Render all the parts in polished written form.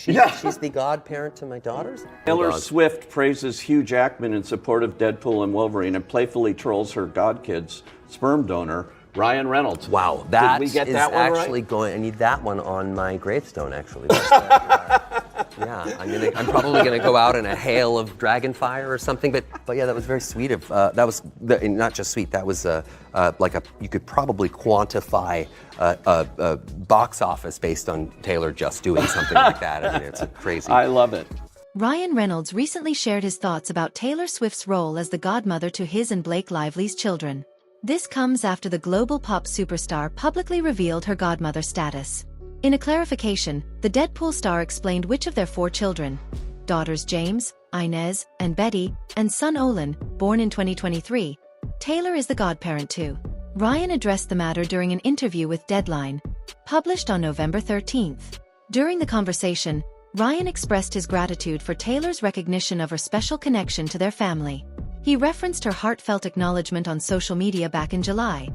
She's the godparent to my daughters. Taylor Swift praises Hugh Jackman in support of Deadpool and Wolverine and playfully trolls her godkid's sperm donor, Ryan Reynolds. Wow, that Did we get is that one actually right? going. I need that one on my gravestone. Actually, yeah, I'm probably gonna go out in a hail of dragon fire or something. But yeah, that was very sweet of. That was not just sweet. That was you could probably quantify a box office based on Taylor just doing something like that. I mean, it's crazy. I love it. Ryan Reynolds recently shared his thoughts about Taylor Swift's role as the godmother to his and Blake Lively's children. This comes after the global pop superstar publicly revealed her godmother status. In a clarification, the Deadpool star explained which of their 4 children, daughters James, Inez, and Betty, and son Olin, born in 2023, Taylor is the godparent to. Ryan addressed the matter during an interview with Deadline, published on November 13th. During the conversation, Ryan expressed his gratitude for Taylor's recognition of her special connection to their family. He referenced her heartfelt acknowledgement on social media back in July,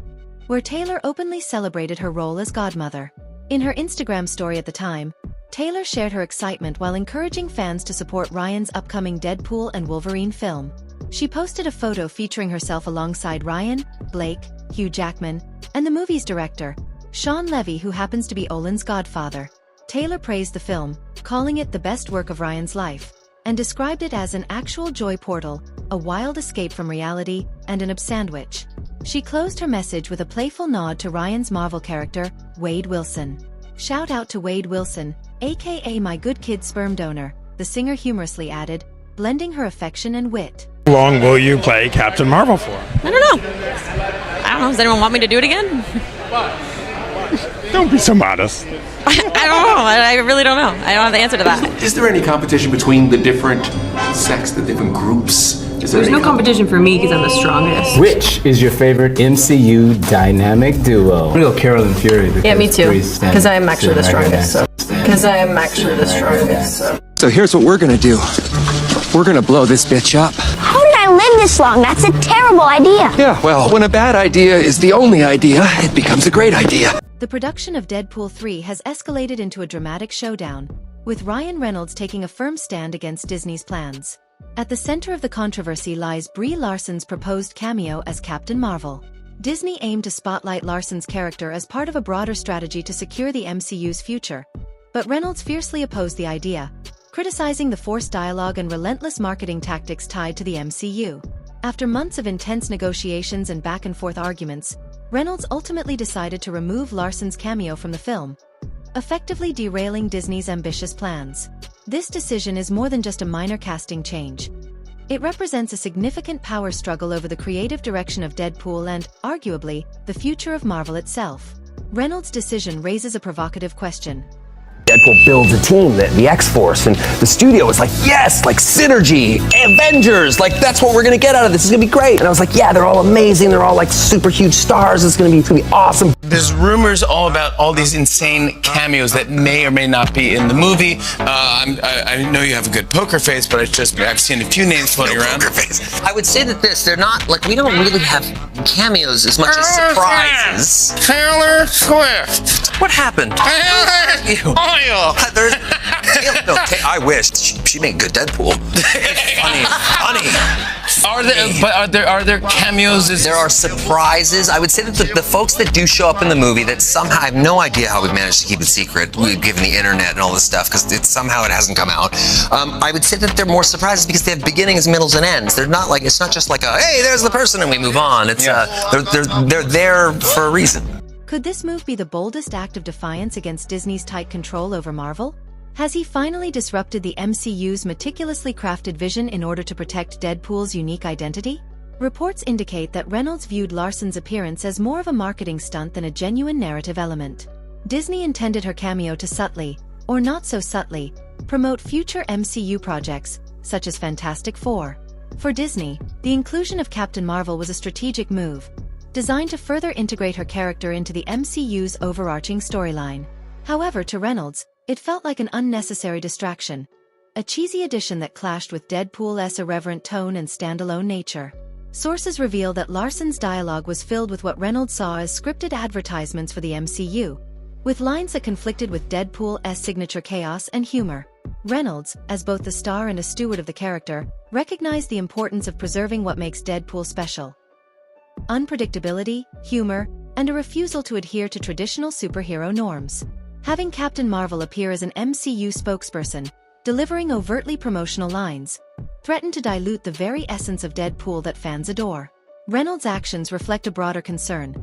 where Taylor openly celebrated her role as godmother. In her Instagram story at the time, Taylor shared her excitement while encouraging fans to support Ryan's upcoming Deadpool and Wolverine film. She posted a photo featuring herself alongside Ryan, Blake, Hugh Jackman, and the movie's director, Sean Levy, who happens to be Olin's godfather. Taylor praised the film, calling it the best work of Ryan's life, and described it as an actual joy portal, a wild escape from reality, and an sandwich. She closed her message with a playful nod to Ryan's Marvel character, Wade Wilson. Shout out to Wade Wilson, aka my good kid sperm donor, the singer humorously added, blending her affection and wit. How long will you play Captain Marvel for? I don't know. Does anyone want me to do it again? Don't be so modest. I don't know. I really don't know. I don't have the answer to that. Is there any competition between the different sects, the different groups? There's no competition for me because I'm the strongest. Which is your favorite MCU dynamic duo? I'm gonna go Carol and Fury. Yeah, me too. Because I'm actually the strongest. So here's what we're gonna do. We're gonna blow this bitch up. How did I live this long? That's a terrible idea. Yeah, well, when a bad idea is the only idea, it becomes a great idea. The production of Deadpool 3 has escalated into a dramatic showdown, with Ryan Reynolds taking a firm stand against Disney's plans. At the center of the controversy lies Brie Larson's proposed cameo as Captain Marvel. Disney aimed to spotlight Larson's character as part of a broader strategy to secure the MCU's future, but Reynolds fiercely opposed the idea, criticizing the forced dialogue and relentless marketing tactics tied to the MCU. After months of intense negotiations and back-and-forth arguments, Reynolds ultimately decided to remove Larson's cameo from the film, effectively derailing Disney's ambitious plans. This decision is more than just a minor casting change. It represents a significant power struggle over the creative direction of Deadpool and, arguably, the future of Marvel itself. Reynolds' decision raises a provocative question. Deadpool builds a team, the X-Force, and the studio was like, yes, like synergy, Avengers, like that's what we're gonna get out of this, it's gonna be great. And I was like, yeah, they're all amazing, they're all like super huge stars, it's gonna be awesome. There's rumors all about all these insane cameos that may or may not be in the movie. I know you have a good poker face, but I've seen a few names floating around. Poker face. I would say that they're not, like, we don't really have cameos as much as surprises. Taylor Swift. What happened? I wish she made good Deadpool. funny. Are there cameos? There are surprises. I would say that the folks that do show up in the movie that somehow, I have no idea how we've managed to keep it secret, given the internet and all this stuff, because somehow it hasn't come out. I would say that they're more surprises because they have beginnings, middles, and ends. They're not like, it's not just like hey, there's the person and we move on. It's they're there for a reason. Could this move be the boldest act of defiance against Disney's tight control over Marvel? Has he finally disrupted the MCU's meticulously crafted vision in order to protect Deadpool's unique identity? Reports indicate that Reynolds viewed Larson's appearance as more of a marketing stunt than a genuine narrative element. Disney intended her cameo to subtly, or not so subtly, promote future MCU projects, such as Fantastic Four. For Disney, the inclusion of Captain Marvel was a strategic move, designed to further integrate her character into the MCU's overarching storyline. However, to Reynolds, it felt like an unnecessary distraction, a cheesy addition that clashed with Deadpool's irreverent tone and standalone nature. Sources reveal that Larson's dialogue was filled with what Reynolds saw as scripted advertisements for the MCU, with lines that conflicted with Deadpool's signature chaos and humor. Reynolds, as both the star and a steward of the character, recognized the importance of preserving what makes Deadpool special: unpredictability, humor, and a refusal to adhere to traditional superhero norms. Having Captain Marvel appear as an MCU spokesperson, delivering overtly promotional lines, threatened to dilute the very essence of Deadpool that fans adore. Reynolds' actions reflect a broader concern: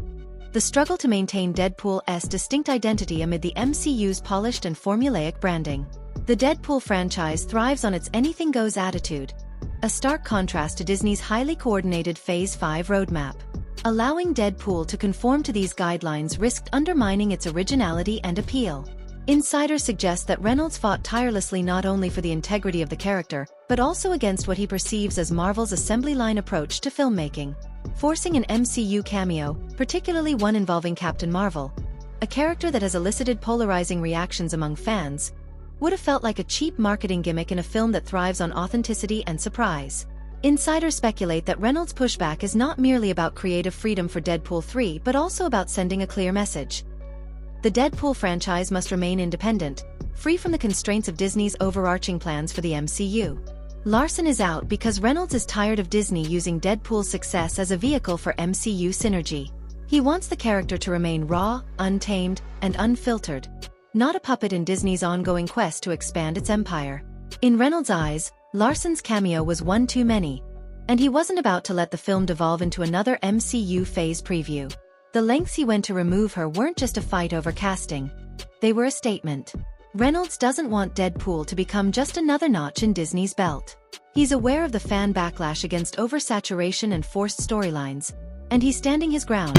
the struggle to maintain Deadpool's distinct identity amid the MCU's polished and formulaic branding. The Deadpool franchise thrives on its anything-goes attitude, a stark contrast to Disney's highly coordinated Phase 5 roadmap. Allowing Deadpool to conform to these guidelines risked undermining its originality and appeal. Insiders suggest that Reynolds fought tirelessly not only for the integrity of the character, but also against what he perceives as Marvel's assembly line approach to filmmaking. Forcing an MCU cameo, particularly one involving Captain Marvel, a character that has elicited polarizing reactions among fans, would have felt like a cheap marketing gimmick in a film that thrives on authenticity and surprise. Insiders speculate that Reynolds' pushback is not merely about creative freedom for Deadpool 3 but also about sending a clear message. The Deadpool franchise must remain independent, free from the constraints of Disney's overarching plans for the MCU. Larson is out because Reynolds is tired of Disney using Deadpool's success as a vehicle for MCU synergy. He wants the character to remain raw, untamed, and unfiltered, not a puppet in Disney's ongoing quest to expand its empire. In Reynolds' eyes, Larson's cameo was one too many, and he wasn't about to let the film devolve into another MCU phase preview. The lengths he went to remove her weren't just a fight over casting. They were a statement. Reynolds doesn't want Deadpool to become just another notch in Disney's belt. He's aware of the fan backlash against oversaturation and forced storylines, and he's standing his ground.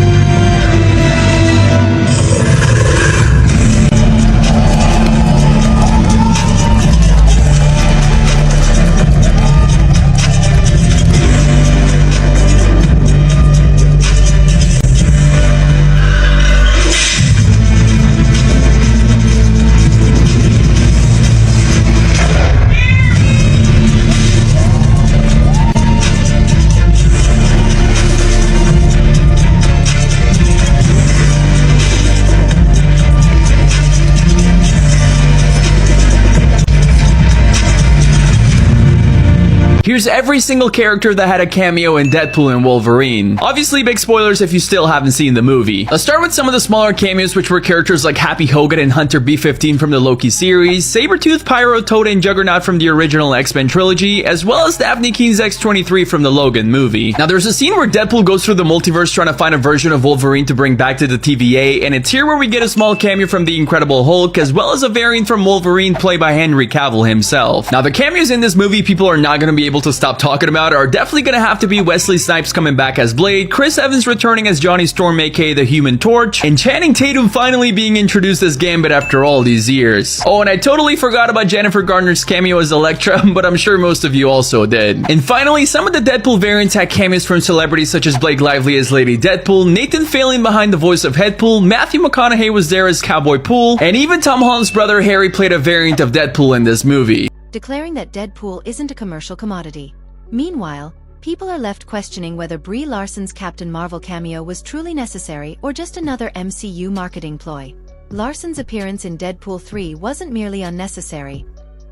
Here's every single character that had a cameo in Deadpool and Wolverine. Obviously, big spoilers if you still haven't seen the movie. Let's start with some of the smaller cameos, which were characters like Happy Hogan and Hunter B-15 from the Loki series, Sabretooth, Pyro, Toad, and Juggernaut from the original X-Men trilogy, as well as Daphne Keen's X-23 from the Logan movie. Now, there's a scene where Deadpool goes through the multiverse trying to find a version of Wolverine to bring back to the TVA, and it's here where we get a small cameo from the Incredible Hulk, as well as a variant from Wolverine played by Henry Cavill himself. Now, the cameos in this movie people are not going to be able to stop talking about are definitely going to have to be Wesley Snipes coming back as Blade, Chris Evans returning as Johnny Storm aka the Human Torch, and Channing Tatum finally being introduced as Gambit after all these years. Oh, and I totally forgot about Jennifer Garner's cameo as Elektra, but I'm sure most of you also did. And finally, some of the Deadpool variants had cameos from celebrities such as Blake Lively as Lady Deadpool, Nathan Fillion behind the voice of Headpool, Matthew McConaughey was there as Cowboy Pool, and even Tom Holland's brother Harry played a variant of Deadpool in this movie. Declaring that Deadpool isn't a commercial commodity. Meanwhile, people are left questioning whether Brie Larson's Captain Marvel cameo was truly necessary or just another MCU marketing ploy. Larson's appearance in Deadpool 3 wasn't merely unnecessary.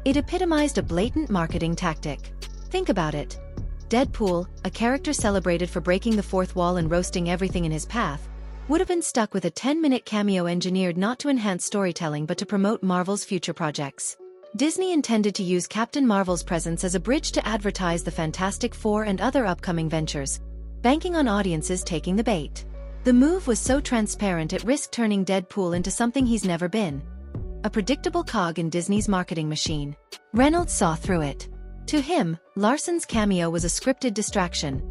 It epitomized a blatant marketing tactic. Think about it. Deadpool, a character celebrated for breaking the fourth wall and roasting everything in his path, would have been stuck with a 10-minute cameo engineered not to enhance storytelling but to promote Marvel's future projects. Disney intended to use Captain Marvel's presence as a bridge to advertise the Fantastic Four and other upcoming ventures, banking on audiences taking the bait. The move was so transparent it risked turning Deadpool into something he's never been: a predictable cog in Disney's marketing machine. Reynolds saw through it. To him, Larson's cameo was a scripted distraction,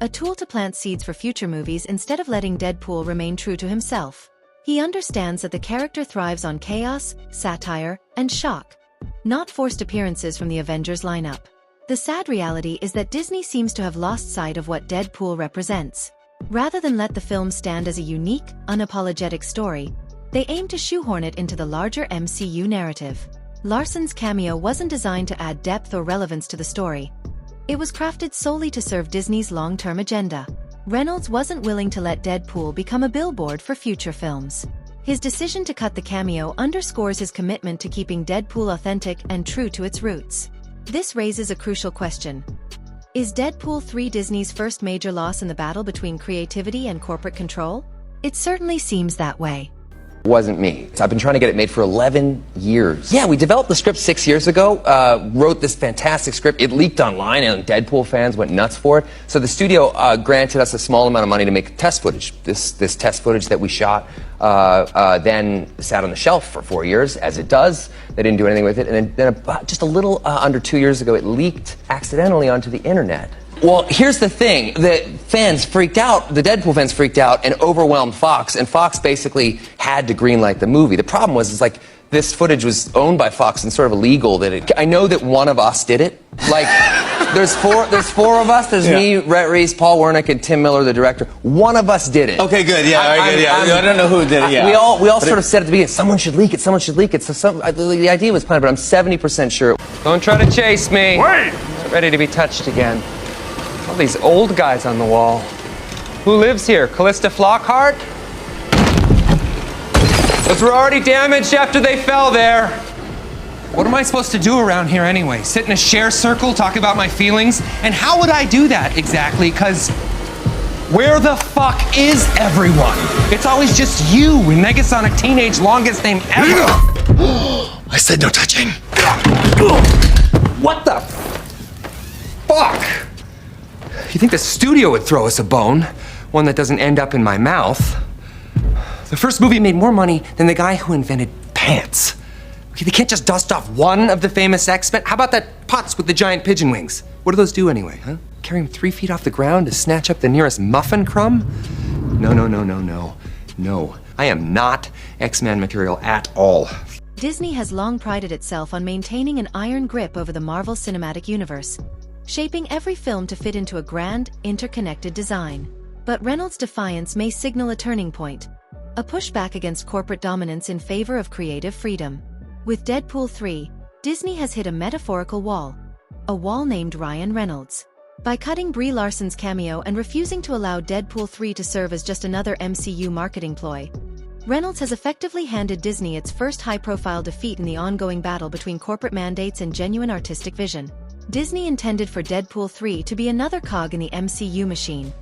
a tool to plant seeds for future movies instead of letting Deadpool remain true to himself. He understands that the character thrives on chaos, satire, and shock, not forced appearances from the Avengers lineup. The sad reality is that Disney seems to have lost sight of what Deadpool represents. Rather than let the film stand as a unique, unapologetic story, they aim to shoehorn it into the larger MCU narrative. Larson's cameo wasn't designed to add depth or relevance to the story. It was crafted solely to serve Disney's long-term agenda. Reynolds wasn't willing to let Deadpool become a billboard for future films. His decision to cut the cameo underscores his commitment to keeping Deadpool authentic and true to its roots. This raises a crucial question. Is Deadpool 3 Disney's first major loss in the battle between creativity and corporate control? It certainly seems that way. Wasn't me. I've been trying to get it made for 11 years. Yeah, we developed the script 6 years ago, wrote this fantastic script. It leaked online and Deadpool fans went nuts for it. So the studio granted us a small amount of money to make test footage. This test footage that we shot then sat on the shelf for 4 years, as it does. They didn't do anything with it. And then about just a little under 2 years ago, it leaked accidentally onto the internet. Well, here's the thing. The fans freaked out, the Deadpool fans freaked out and overwhelmed Fox, and Fox basically had to greenlight the movie. The problem was, this footage was owned by Fox and sort of illegal I know that one of us did it. There's four of us. There's me, Rhett Reese, Paul Wernick, and Tim Miller, the director. One of us did it. Okay, good. Yeah, all right, good. I don't know who did it. Yeah. We all sort of said at the beginning, someone should leak it. Someone should leak it. So the idea was planned, but I'm 70% sure. Don't try to chase me. Wait! I'm ready to be touched again. All these old guys on the wall. Who lives here? Callista Flockhart? Those were already damaged after they fell there. What am I supposed to do around here anyway? Sit in a share circle, talk about my feelings? And how would I do that exactly? Because where the fuck is everyone? It's always just you and Negasonic Teenage longest name ever. I said no touching. What the fuck? You think the studio would throw us a bone? One that doesn't end up in my mouth? The first movie made more money than the guy who invented pants. Okay, they can't just dust off one of the famous X-Men. How about that putz with the giant pigeon wings? What do those do anyway, huh? Carry him 3 feet off the ground to snatch up the nearest muffin crumb? No. No, I am not X-Men material at all. Disney has long prided itself on maintaining an iron grip over the Marvel Cinematic Universe, shaping every film to fit into a grand, interconnected design. But Reynolds' defiance may signal a turning point, a pushback against corporate dominance in favor of creative freedom. With Deadpool 3, Disney has hit a metaphorical wall, a wall named Ryan Reynolds. By cutting Brie Larson's cameo and refusing to allow Deadpool 3 to serve as just another MCU marketing ploy, Reynolds has effectively handed Disney its first high-profile defeat in the ongoing battle between corporate mandates and genuine artistic vision. Disney intended for Deadpool 3 to be another cog in the MCU machine,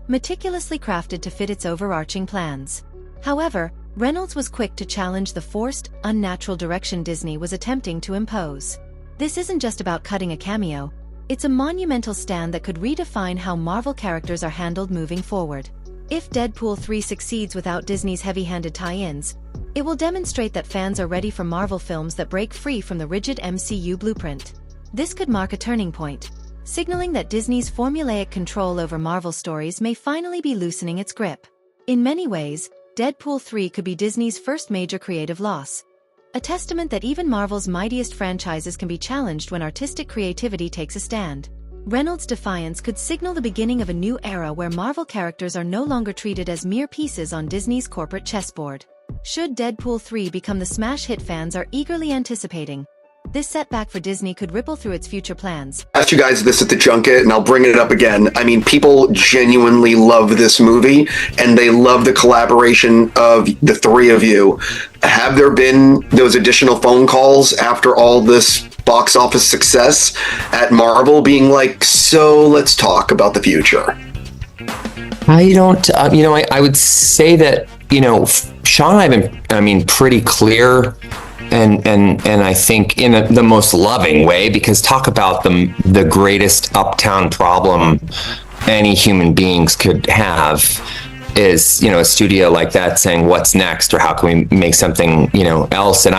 meticulously crafted to fit its overarching plans. However, Reynolds was quick to challenge the forced, unnatural direction Disney was attempting to impose. This isn't just about cutting a cameo, it's a monumental stand that could redefine how Marvel characters are handled moving forward. If Deadpool 3 succeeds without Disney's heavy-handed tie-ins, it will demonstrate that fans are ready for Marvel films that break free from the rigid MCU blueprint. This could mark a turning point, signaling that Disney's formulaic control over Marvel stories may finally be loosening its grip. In many ways, Deadpool 3 could be Disney's first major creative loss, a testament that even Marvel's mightiest franchises can be challenged when artistic creativity takes a stand. Reynolds' defiance could signal the beginning of a new era where Marvel characters are no longer treated as mere pieces on Disney's corporate chessboard. Should Deadpool 3 become the smash hit fans are eagerly anticipating, this setback for Disney could ripple through its future plans. I asked you guys this at the junket, and I'll bring it up again. I mean, people genuinely love this movie, and they love the collaboration of the three of you. Have there been those additional phone calls after all this box office success at Marvel being like, so let's talk about the future? I don't, I would say that, Sean and I have been, pretty clear and I think in the most loving way, because talk about the greatest uptown problem any human beings could have is, a studio like that saying, what's next, or how can we make something, else? And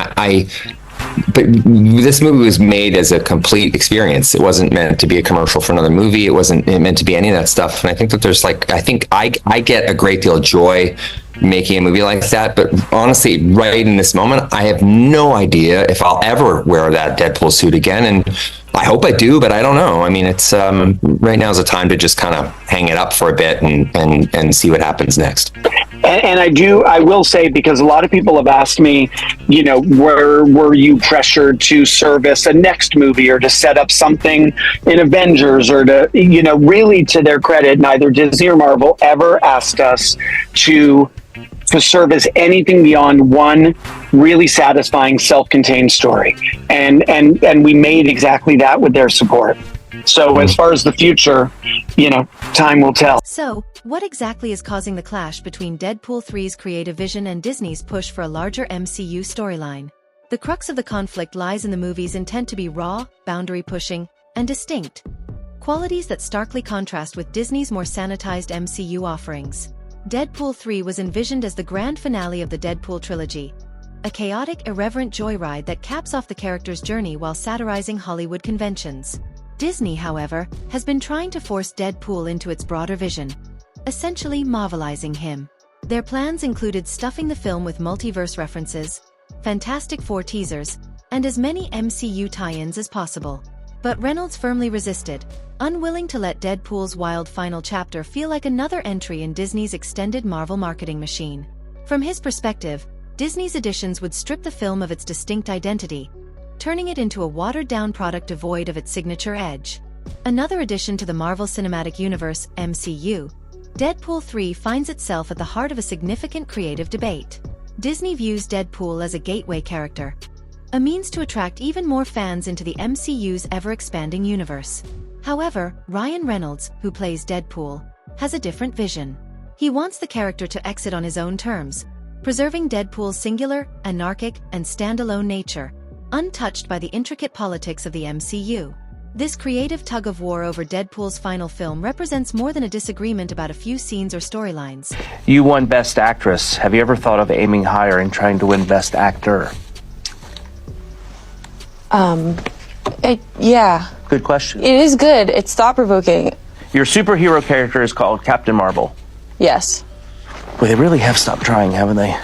but this movie was made as a complete experience. It wasn't meant to be a commercial for another movie. It wasn't meant to be any of that stuff. And I think that there's I get a great deal of joy making a movie like that. But honestly, right in this moment, I have no idea if I'll ever wear that Deadpool suit again. And I hope I do, but I don't know. I mean, it's right now is a time to just kind of hang it up for a bit and see what happens next. And I will say, because a lot of people have asked me, were you pressured to service a next movie or to set up something in Avengers, or to, really, to their credit, neither Disney or Marvel ever asked us to to serve as anything beyond one really satisfying self-contained story. And we made exactly that with their support. So as far as the future, time will tell. So, what exactly is causing the clash between Deadpool 3's creative vision and Disney's push for a larger MCU storyline? The crux of the conflict lies in the movie's intent to be raw, boundary-pushing, and distinct, qualities that starkly contrast with Disney's more sanitized MCU offerings. Deadpool 3 was envisioned as the grand finale of the Deadpool trilogy, a chaotic, irreverent joyride that caps off the character's journey while satirizing Hollywood conventions. Disney, however, has been trying to force Deadpool into its broader vision, essentially Marvelizing him. Their plans included stuffing the film with multiverse references, Fantastic Four teasers, and as many MCU tie-ins as possible. But Reynolds firmly resisted, unwilling to let Deadpool's wild final chapter feel like another entry in Disney's extended Marvel marketing machine. From his perspective, Disney's additions would strip the film of its distinct identity, turning it into a watered-down product devoid of its signature edge. Another addition to the Marvel Cinematic Universe, MCU, Deadpool 3 finds itself at the heart of a significant creative debate. Disney views Deadpool as a gateway character, a means to attract even more fans into the MCU's ever-expanding universe. However, Ryan Reynolds, who plays Deadpool, has a different vision. He wants the character to exit on his own terms, preserving Deadpool's singular, anarchic, and standalone nature, untouched by the intricate politics of the MCU. This creative tug-of-war over Deadpool's final film represents more than a disagreement about a few scenes or storylines. You won Best Actress. Have you ever thought of aiming higher and trying to win Best Actor? Yeah. Good question. It is good. It's thought-provoking. Your superhero character is called Captain Marvel. Yes. Well, they really have stopped trying, haven't they?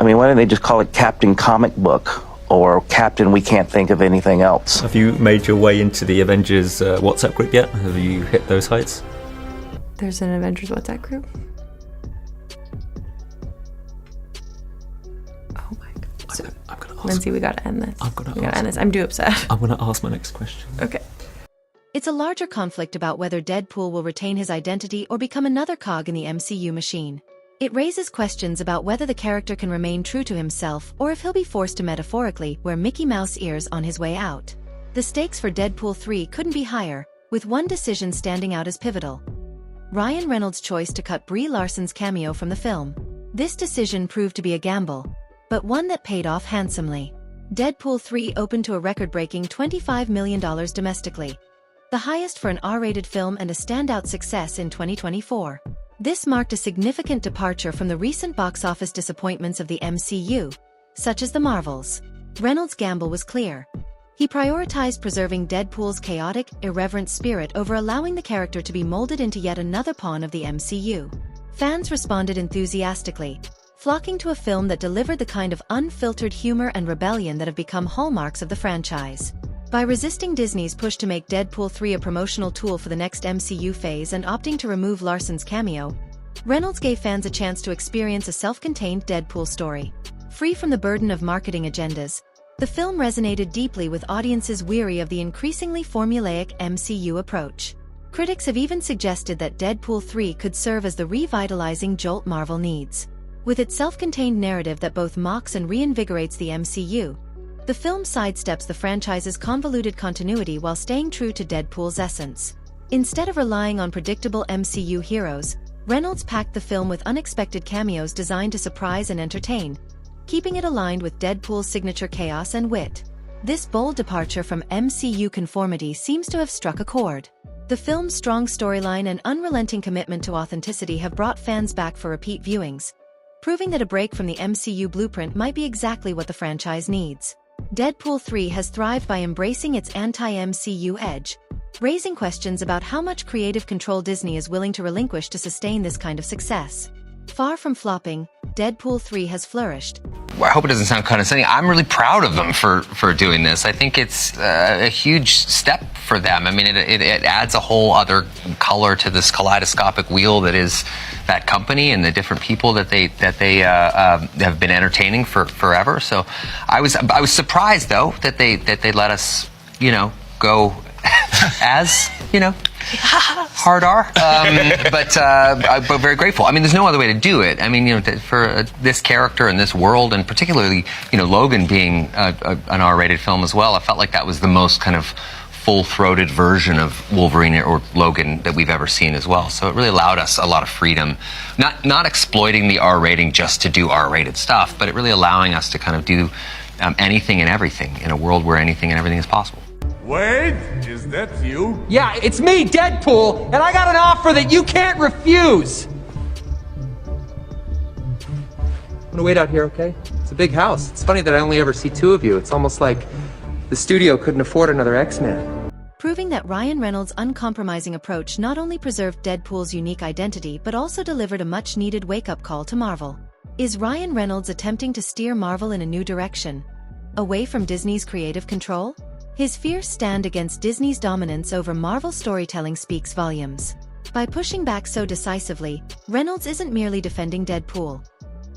I mean, why don't they just call it Captain Comic Book or Captain We Can't Think of Anything Else? Have you made your way into the Avengers WhatsApp group yet? Have you hit those heights? There's an Avengers WhatsApp group? Oh my god. So, I'm gonna ask. Lindsay, we gotta end this. We gotta end this. I'm too upset. I'm gonna ask my next question. Okay. It's a larger conflict about whether Deadpool will retain his identity or become another cog in the MCU machine. It raises questions about whether the character can remain true to himself or if he'll be forced to metaphorically wear Mickey Mouse ears on his way out. The stakes for Deadpool 3 couldn't be higher, with one decision standing out as pivotal: Ryan Reynolds' choice to cut Brie Larson's cameo from the film. This decision proved to be a gamble, but one that paid off handsomely. Deadpool 3 opened to a record-breaking $25 million domestically, the highest for an R-rated film and a standout success in 2024. This marked a significant departure from the recent box office disappointments of the MCU, such as the Marvels. Reynolds' gamble was clear. He prioritized preserving Deadpool's chaotic, irreverent spirit over allowing the character to be molded into yet another pawn of the MCU. Fans responded enthusiastically, flocking to a film that delivered the kind of unfiltered humor and rebellion that have become hallmarks of the franchise. By resisting Disney's push to make Deadpool 3 a promotional tool for the next MCU phase and opting to remove Larson's cameo, Reynolds gave fans a chance to experience a self-contained Deadpool story. Free from the burden of marketing agendas, the film resonated deeply with audiences weary of the increasingly formulaic MCU approach. Critics have even suggested that Deadpool 3 could serve as the revitalizing jolt Marvel needs. With its self-contained narrative that both mocks and reinvigorates the MCU, the film sidesteps the franchise's convoluted continuity while staying true to Deadpool's essence. Instead of relying on predictable MCU heroes, Reynolds packed the film with unexpected cameos designed to surprise and entertain, keeping it aligned with Deadpool's signature chaos and wit. This bold departure from MCU conformity seems to have struck a chord. The film's strong storyline and unrelenting commitment to authenticity have brought fans back for repeat viewings, proving that a break from the MCU blueprint might be exactly what the franchise needs. Deadpool 3 has thrived by embracing its anti-MCU edge, raising questions about how much creative control Disney is willing to relinquish to sustain this kind of success. Far from flopping, Deadpool 3 has flourished. I hope it doesn't sound condescending. I'm really proud of them for doing this. I think it's a huge step for them. I mean, it adds a whole other color to this kaleidoscopic wheel that is that company and the different people that they have been entertaining forever. So I was surprised though that they let us, go as, you know, hard R, but very grateful. I mean, there's no other way to do it. I mean, you know, for this character and this world, and particularly, you know, Logan being an R-rated film as well, I felt like that was the most kind of full-throated version of Wolverine or Logan that we've ever seen as well. So it really allowed us a lot of freedom, not exploiting the R rating just to do R-rated stuff, but it really allowing us to kind of do anything and everything in a world where anything and everything is possible. Wade, is that you? Yeah, it's me, Deadpool, and I got an offer that you can't refuse. I'm gonna wait out here, okay? It's a big house. It's funny that I only ever see two of you. It's almost like the studio couldn't afford another X-Man. Proving that Ryan Reynolds' uncompromising approach not only preserved Deadpool's unique identity but also delivered a much-needed wake-up call to Marvel. Is Ryan Reynolds attempting to steer Marvel in a new direction, away from Disney's creative control? His fierce stand against Disney's dominance over Marvel storytelling speaks volumes. By pushing back so decisively, Reynolds isn't merely defending Deadpool.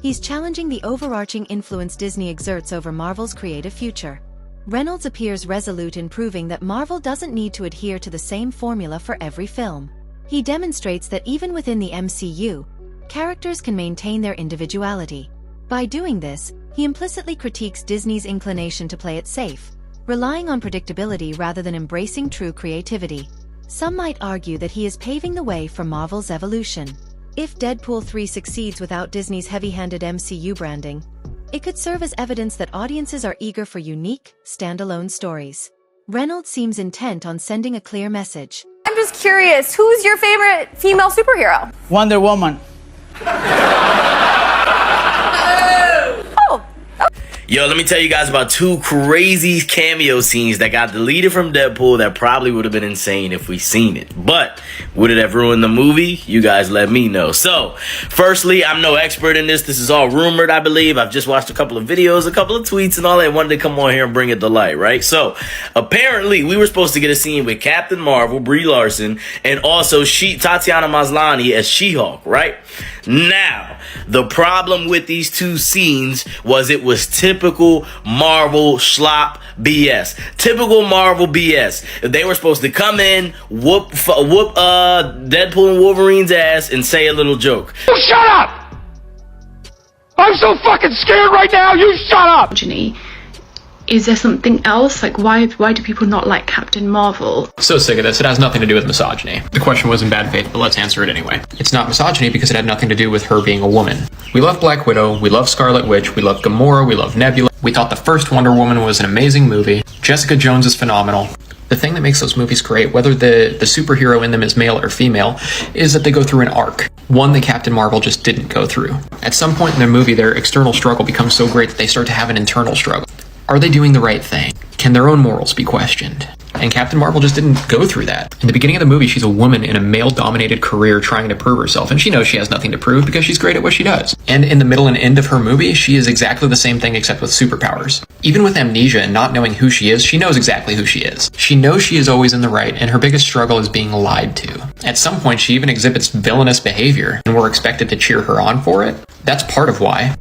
He's challenging the overarching influence Disney exerts over Marvel's creative future. Reynolds appears resolute in proving that Marvel doesn't need to adhere to the same formula for every film. He demonstrates that even within the MCU, characters can maintain their individuality. By doing this, he implicitly critiques Disney's inclination to play it safe, relying on predictability rather than embracing true creativity. Some might argue that he is paving the way for Marvel's evolution. If Deadpool 3 succeeds without Disney's heavy-handed MCU branding, it could serve as evidence that audiences are eager for unique, standalone stories. Reynolds seems intent on sending a clear message. I'm just curious, who's your favorite female superhero? Wonder Woman. Yo, let me tell you guys about two crazy cameo scenes that got deleted from Deadpool that probably would have been insane if we seen it. But would it have ruined the movie? You guys let me know. So, firstly, I'm no expert in this. This is all rumored, I believe. I've just watched a couple of videos, a couple of tweets and all that. I wanted to come on here and bring it to light, right? So, apparently, we were supposed to get a scene with Captain Marvel, Brie Larson, and also Tatiana Maslany as She-Hulk, right? Now, the problem with these two scenes was it was typical Marvel slop BS. Typical Marvel BS. They were supposed to come in, whoop Deadpool and Wolverine's ass and say a little joke. You shut up! I'm so fucking scared right now, you shut up! Is there something else? Like, why do people not like Captain Marvel? So sick of this. It has nothing to do with misogyny. The question was in bad faith, but let's answer it anyway. It's not misogyny because it had nothing to do with her being a woman. We love Black Widow, we love Scarlet Witch, we love Gamora, we love Nebula. We thought the first Wonder Woman was an amazing movie. Jessica Jones is phenomenal. The thing that makes those movies great, whether the superhero in them is male or female, is that they go through an arc. One that Captain Marvel just didn't go through. At some point in the movie, their external struggle becomes so great that they start to have an internal struggle. Are they doing the right thing? Can their own morals be questioned? And Captain Marvel just didn't go through that. In the beginning of the movie, she's a woman in a male-dominated career trying to prove herself, and she knows she has nothing to prove because she's great at what she does. And in the middle and end of her movie, she is exactly the same thing except with superpowers. Even with amnesia and not knowing who she is, she knows exactly who she is. She knows she is always in the right, and her biggest struggle is being lied to. At some point, she even exhibits villainous behavior, and we're expected to cheer her on for it. That's part of why.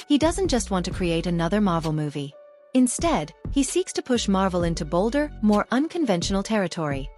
He doesn't just want to create another Marvel movie. Instead, he seeks to push Marvel into bolder, more unconventional territory.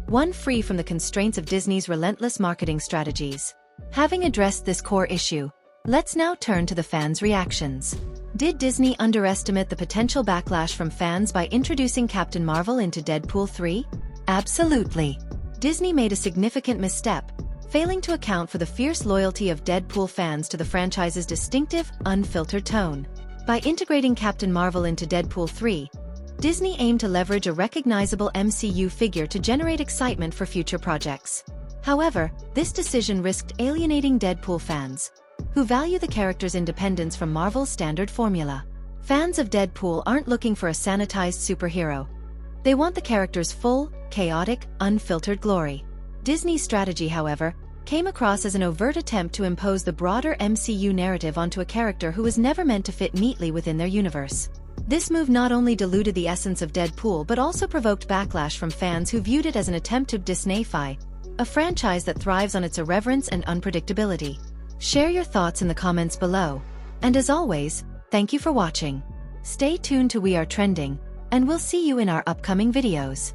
One free from the constraints of Disney's relentless marketing strategies. Having addressed this core issue, let's now turn to the fans' reactions. Did Disney underestimate the potential backlash from fans by introducing Captain Marvel into Deadpool 3? Absolutely. Disney made a significant misstep, failing to account for the fierce loyalty of Deadpool fans to the franchise's distinctive, unfiltered tone. By integrating Captain Marvel into Deadpool 3, Disney aimed to leverage a recognizable MCU figure to generate excitement for future projects. However, this decision risked alienating Deadpool fans, who value the character's independence from Marvel's standard formula. Fans of Deadpool aren't looking for a sanitized superhero. They want the character's full, chaotic, unfiltered glory. Disney's strategy, however, came across as an overt attempt to impose the broader MCU narrative onto a character who was never meant to fit neatly within their universe. This move not only diluted the essence of Deadpool but also provoked backlash from fans who viewed it as an attempt to Disneyfy a franchise that thrives on its irreverence and unpredictability. Share your thoughts in the comments below. And as always, thank you for watching. Stay tuned to We Are Trending, and we'll see you in our upcoming videos.